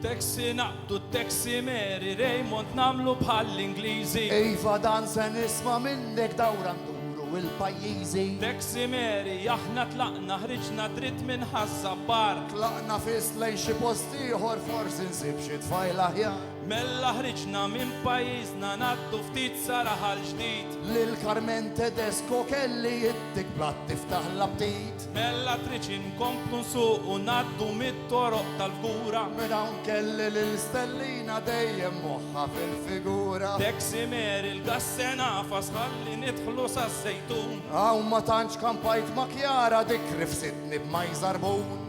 Teksi naqdu teksi Mary Raymond namlu bħall-Ingliżi. Iva dan se nisma' minnek dawra nduru il-pajjiżi. Teksi Mary aħna tlaqna ħriġna dritt minn ħaż-żabbar. Tlaqna fis lejn xi post ieħor forsi nsib xi tfajl aħjar. Mella ħriġna minn pajjiżna naddu ftit saraħal ġdid. Lil Carmen Tedesco kelli jittik blat tiftaħ l-abtit. Mella triċi nkomplu nsuqu naddu mit-toroq tal-fgura. Minn hawn kelli lil Stellina dejjem moħħa fil-figura. Teksi Mary l-gassena fasħalli nidħlu sas-sejtun. Hawn ma tantx kampajt ma' Kjara dik rifsitni b'maj żarbun.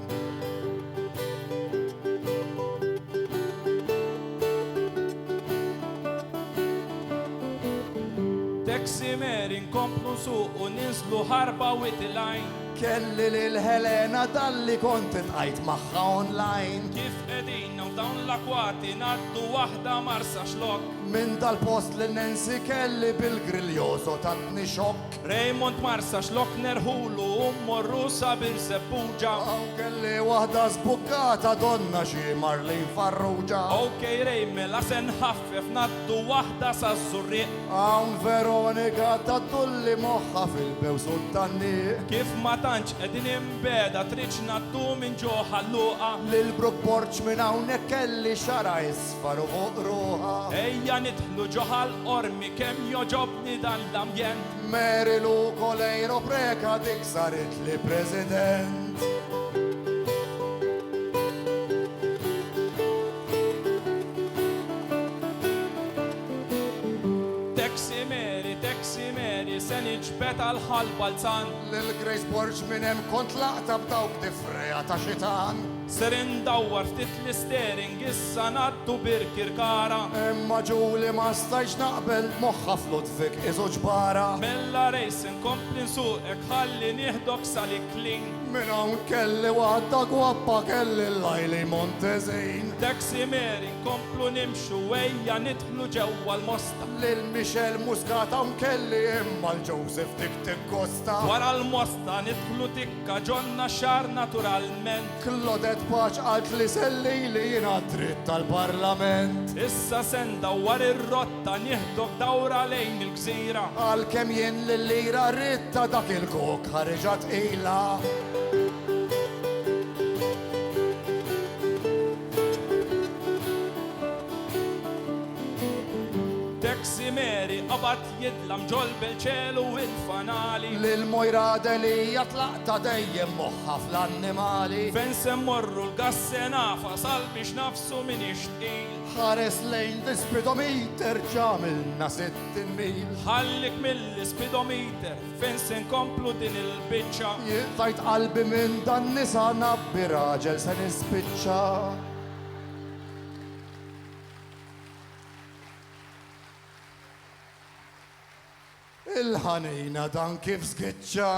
Teksi Mary nkomplu nsuqu ninslu ħarba witilajn. Kelli lil Helena dalli kont tqajt magħha online. Kif qegħdin u dawn l-akwati naddu waħda marsa xlok. Min dal-post li Nancy kelli bil-griljoso tatni xokk. Raymond marsa xlok nerħulu u mmorru sabir sebbuġa. Aw kelli waħda zbukkata donna xi Marlin Farrugia. Okej Raymel għasen ħaffef naddu waħda sa' zurriq. Hawn Veronika taddulli moħħa fil-bewsut tan-nieq. Kif ma tantx qegħdin imbeda triċ naddu minn ġo ħalluqa. Lil Brook Porch minn hawnhekk kelli xara isfar u fuq ruħa. Ejja nidħlu ġoħal ormi kemm joġobni dan l-ambjent. Mary Lou Colejro preka dik saret li president. Teksi Mary se niġbed għal-ħalba l-san. Lil Grace Porch minn hemm kont laqta b'dawk difreja ta' xitan. Ser indawwar ftit l-istering issa naddu birkirkara. Imma Ġuli ma stajx naqbel moħħa flutfik iżu ġbara. Mella rejs inkompli nsuqek ħalli nieħdok sal-ikling. Minn hawn kelli waħda gwappa kelli l-Lajli Montezin. Teksi Mary nkomplu nimxu ejja nidħlu ġewwa l-mosta. Lil Michel Muscat hawn kelli imma l-Joseph dik tikkosta. Wara l-mosta nidħlu tikka ġonna xar naturalment. Klodet Paċ qalt li selli li jiena dritt tal-Parlament. Issa senda war ir-rotta nieħdok dawra lejn il-gżira. Għalkemm jien lil-lira ritta dak il-kok ħareġat ila. Teksi Mary qabad jidlam ġolbel ċelu il-fanali. Lil Mojra Delija tlaqta dejjem moħħa fl-annimali. Fejn se mmorru l-gassena fasal biex nafsu min ixtqil. Ħares lejn l-ispidometer ġamilna 60 mil. Ħallik mill-ispidometer fejn se nkomplu din il-biċċa. Jiqtajt qalbi minn dan nisa nabbi raġel se nispiċċa. Il-ħanina dan kif skiċċa.